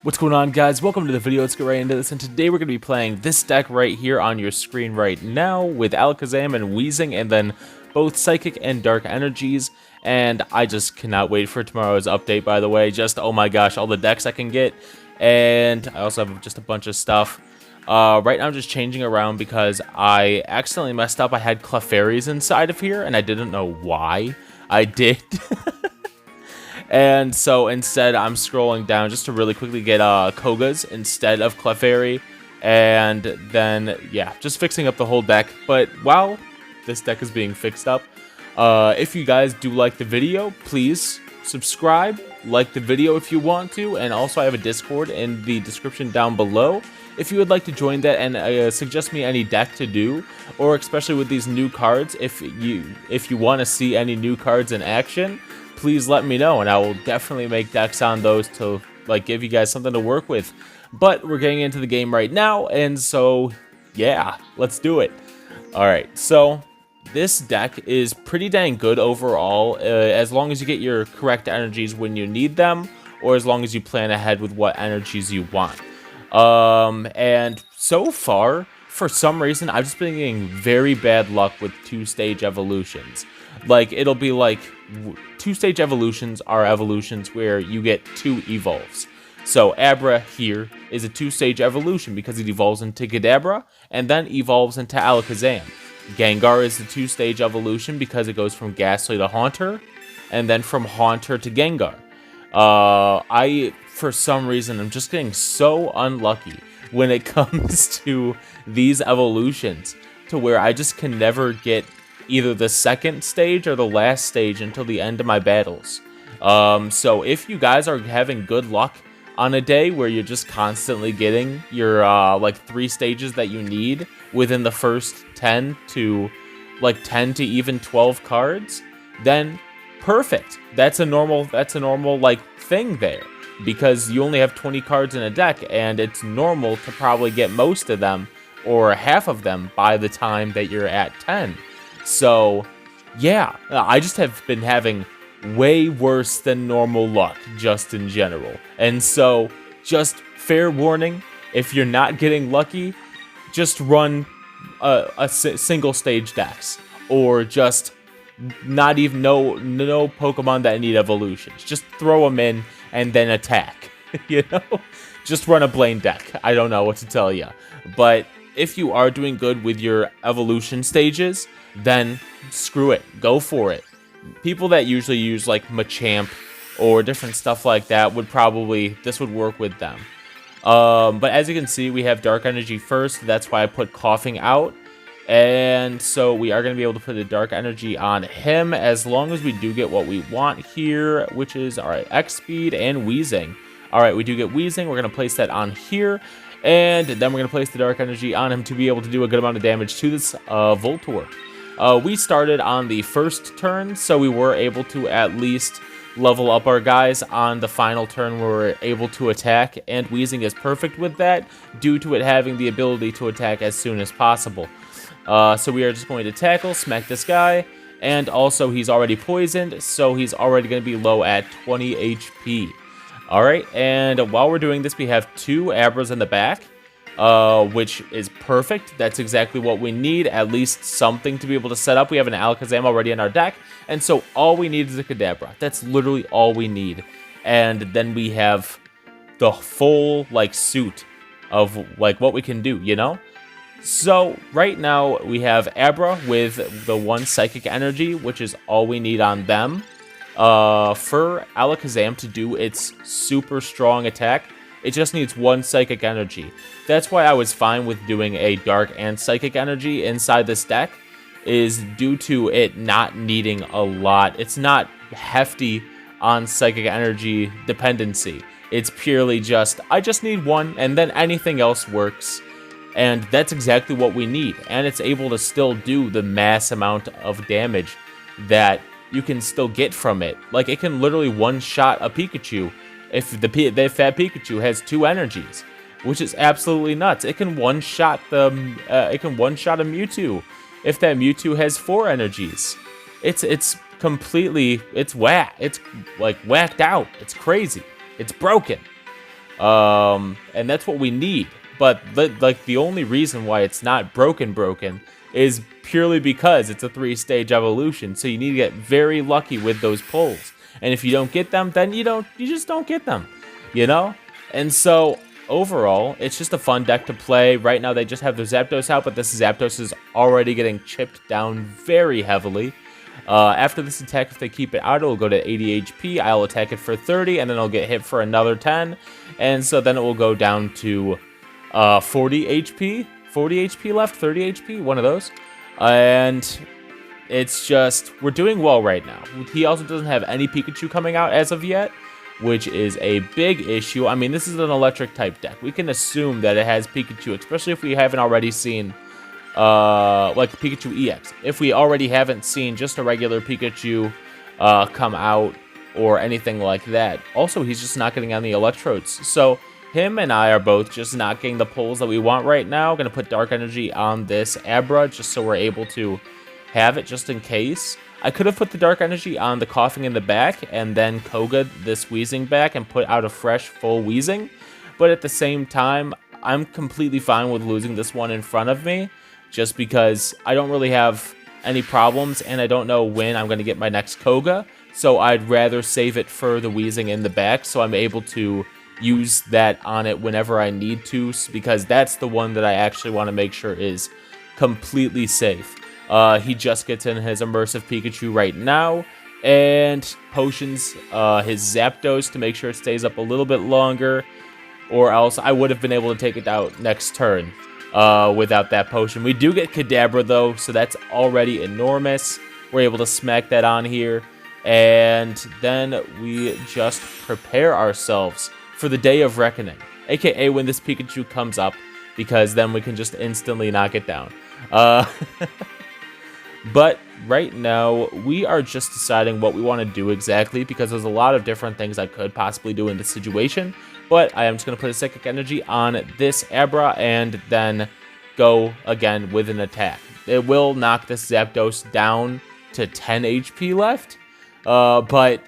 What's going on, guys? Welcome to the video. Let's get right into this, and today we're going to be playing this deck right here on your screen right now with Alakazam and Weezing, and then both Psychic and Dark Energies, and I just cannot wait for tomorrow's update, by the way. Just, oh my gosh, all the decks I can get, and I also have just a bunch of stuff. Right now I'm just changing around because I accidentally messed up. I had Clefairies inside of here, and I didn't know why I did. And so instead, I'm scrolling down just to really quickly get Koga's instead of Clefairy. And then, yeah, just fixing up the whole deck. But while this deck is being fixed up, if you guys do like the video, please subscribe, like the video if you want to. And also, I have a Discord in the description down below if you would like to join that and suggest me any deck to do. Or especially with these new cards, if you want to see any new cards in action, please let me know, and I will definitely make decks on those to give you guys something to work with. But we're getting into the game right now, and so yeah, let's do it. All right, so this deck is pretty dang good overall, as long as you get your correct energies when you need them, or as long as you plan ahead with what energies you want. And so far, for some reason, I've just been getting very bad luck with two-stage evolutions. It'll be like two-stage evolutions are evolutions where you get two evolves. So Abra here is a two-stage evolution because it evolves into Kadabra and then evolves into Alakazam. Gengar is a two-stage evolution because it goes from Ghastly to Haunter and then from Haunter to Gengar. For some reason, I'm just getting so unlucky when it comes to these evolutions to where I just can never get either the second stage or the last stage until the end of my battles. So if you guys are having good luck on a day where you're just constantly getting your 3 stages that you need within the first 10 to even 12 cards, then perfect. That's a normal thing there, because you only have 20 cards in a deck, and it's normal to probably get most of them or half of them by the time that you're at 10. So, yeah, I just have been having way worse than normal luck, just in general. And so, just fair warning, if you're not getting lucky, just run single stage decks. Or just not even, no Pokemon that need evolutions. Just throw them in and then attack, you know? Just run a Blaine deck. I don't know what to tell you. But if you are doing good with your evolution stages, then screw it, go for it. People that usually use Machamp or different stuff like that this would work with them. But as you can see, we have Dark Energy first. That's why I put Coughing out. And so we are going to be able to put the Dark Energy on him as long as we do get what we want here, which is, all right, X Speed and Weezing. All right, we do get Weezing. We're going to place that on here. And then we're going to place the Dark Energy on him to be able to do a good amount of damage to this Voltorb. We started on the first turn, so we were able to at least level up our guys on the final turn where we're able to attack, and Weezing is perfect with that due to it having the ability to attack as soon as possible. So we are just going to tackle, smack this guy, and also he's already poisoned, so he's already going to be low at 20 HP. Alright, and while we're doing this, we have 2 Abras in the back, which is perfect. That's exactly what we need, at least something to be able to set up. We have an Alakazam already in our deck, and so all we need is a Kadabra. That's literally all we need. And then we have the full, suit of, what we can do, you know? So, right now, we have Abra with the 1 Psychic Energy, which is all we need on them. For Alakazam to do its super strong attack, it just needs 1 Psychic Energy. That's why I was fine with doing a Dark and Psychic Energy inside this deck, is due to it not needing a lot. It's not hefty on Psychic Energy dependency. It's purely just, I just need 1, and then anything else works. And that's exactly what we need. And it's able to still do the mass amount of damage that you can still get from it. It can literally one-shot a Pikachu if the fat Pikachu has 2 energies, which is absolutely nuts. It can one-shot a Mewtwo if that Mewtwo has 4 energies. It's completely, it's whacked out. It's crazy. It's broken. And that's what we need. But like the only reason why it's not broken is purely because it's a 3-stage evolution. So you need to get very lucky with those pulls. And if you don't get them, then you just don't get them, you know? And so overall, it's just a fun deck to play. Right now they just have their Zapdos out, but this Zapdos is already getting chipped down very heavily. After this attack, if they keep it out, it will go to 80 HP. I'll attack it for 30, and then it'll get hit for another 10. And so then it will go down to 40 HP. 40 HP left, 30 HP, one of those. And it's just, we're doing well right now. He also doesn't have any Pikachu coming out as of yet, which is a big issue. I mean, this is an electric type deck. We can assume that it has Pikachu, especially if we haven't already seen like Pikachu EX. If we already haven't seen just a regular Pikachu come out or anything like that. Also, he's just not getting on the electrodes. So him and I are both just not getting the pulls that we want right now. Gonna put Dark Energy on this Abra just so we're able to have it just in case. I could have put the Dark Energy on the Coughing in the back and then Koga this Weezing back and put out a fresh full Weezing. But at the same time, I'm completely fine with losing this one in front of me just because I don't really have any problems and I don't know when I'm going to get my next Koga. So I'd rather save it for the Weezing in the back so I'm able to use that on it whenever I need to, because that's the one that I actually want to make sure is completely safe. He just gets in his Immersive Pikachu right now, and potions his Zapdos to make sure it stays up a little bit longer, or else I would have been able to take it out next turn without that potion. We do get Kadabra though, so that's already enormous. We're able to smack that on here, and then we just prepare ourselves for the Day of Reckoning, aka when this Pikachu comes up, because then we can just instantly knock it down. But right now, we are just deciding what we want to do exactly, because there's a lot of different things I could possibly do in this situation. But I am just going to put a Psychic Energy on this Abra and then go again with an attack. It will knock this Zapdos down to 10 HP left, but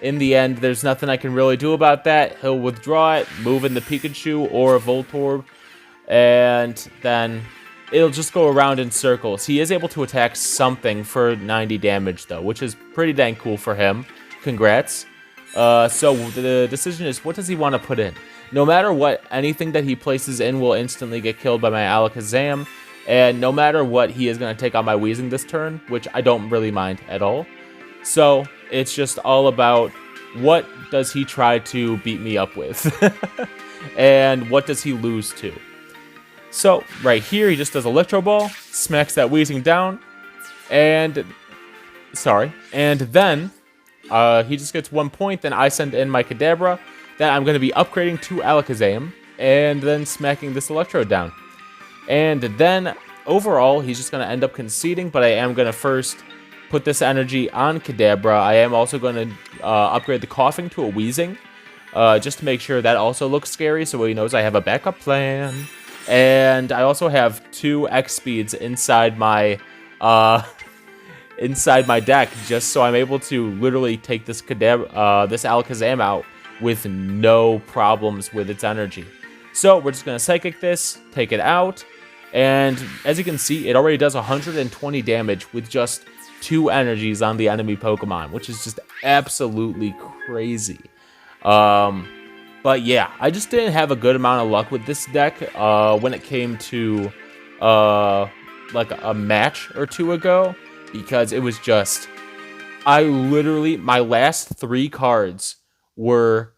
in the end, there's nothing I can really do about that. He'll withdraw it, move in the Pikachu or a Voltorb, and then it'll just go around in circles. He is able to attack something for 90 damage, though, which is pretty dang cool for him. Congrats. So the decision is, what does he want to put in? No matter what, anything that he places in will instantly get killed by my Alakazam, and no matter what, he is going to take on my Weezing this turn, which I don't really mind at all. So it's just all about what does he try to beat me up with, and what does he lose to. So right here, he just does Electro Ball, smacks that Weezing down, and then he just gets 1 point. Then I send in my Kadabra that I'm going to be upgrading to Alakazam, and then smacking this Electrode down. And then overall, he's just going to end up conceding, but I am going to first put this energy on Kadabra. I am also going to upgrade the Coughing to a Weezing, just to make sure that also looks scary, so he knows I have a backup plan. And I also have 2 X speeds inside my deck, just so I'm able to literally take this this Alakazam out with no problems with its energy. So we're just gonna Psychic this, take it out, and as you can see, it already does 120 damage with just 2 energies on the enemy Pokemon, which is just absolutely crazy. But yeah, I just didn't have a good amount of luck with this deck when it came to like a match or 2 ago, because it was just, I literally, my last 3 cards were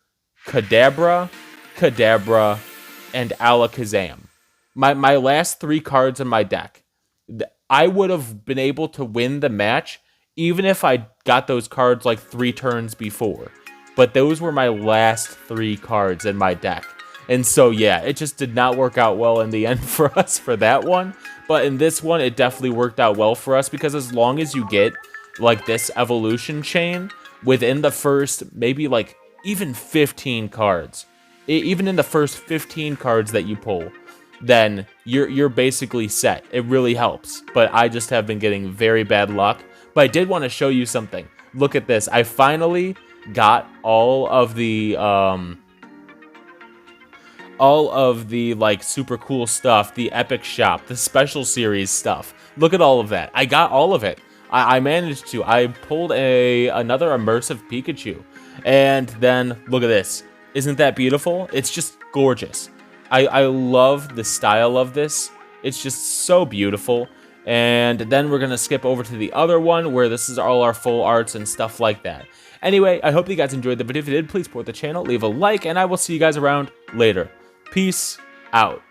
Kadabra, and Alakazam. My last 3 cards in my deck. I would have been able to win the match even if I got those cards like 3 turns before. But those were my last 3 cards in my deck. And so, yeah, it just did not work out well in the end for us for that one. But in this one, it definitely worked out well for us, because as long as you get, like, this evolution chain within the first, maybe, like, even 15 cards, even in the first 15 cards that you pull, then you're basically set. It really helps. But I just have been getting very bad luck. But I did want to show you something. Look at this. I finally got all of the all of the like super cool stuff, the epic shop, the special series stuff. Look at all of that. I got all of it. I managed to. I pulled another immersive Pikachu. And then look at this. Isn't that beautiful? It's just gorgeous. I love the style of this. It's just so beautiful. And then we're going to skip over to the other one where this is all our full arts and stuff like that. Anyway, I hope you guys enjoyed the video. If you did, please support the channel, leave a like, and I will see you guys around later. Peace out.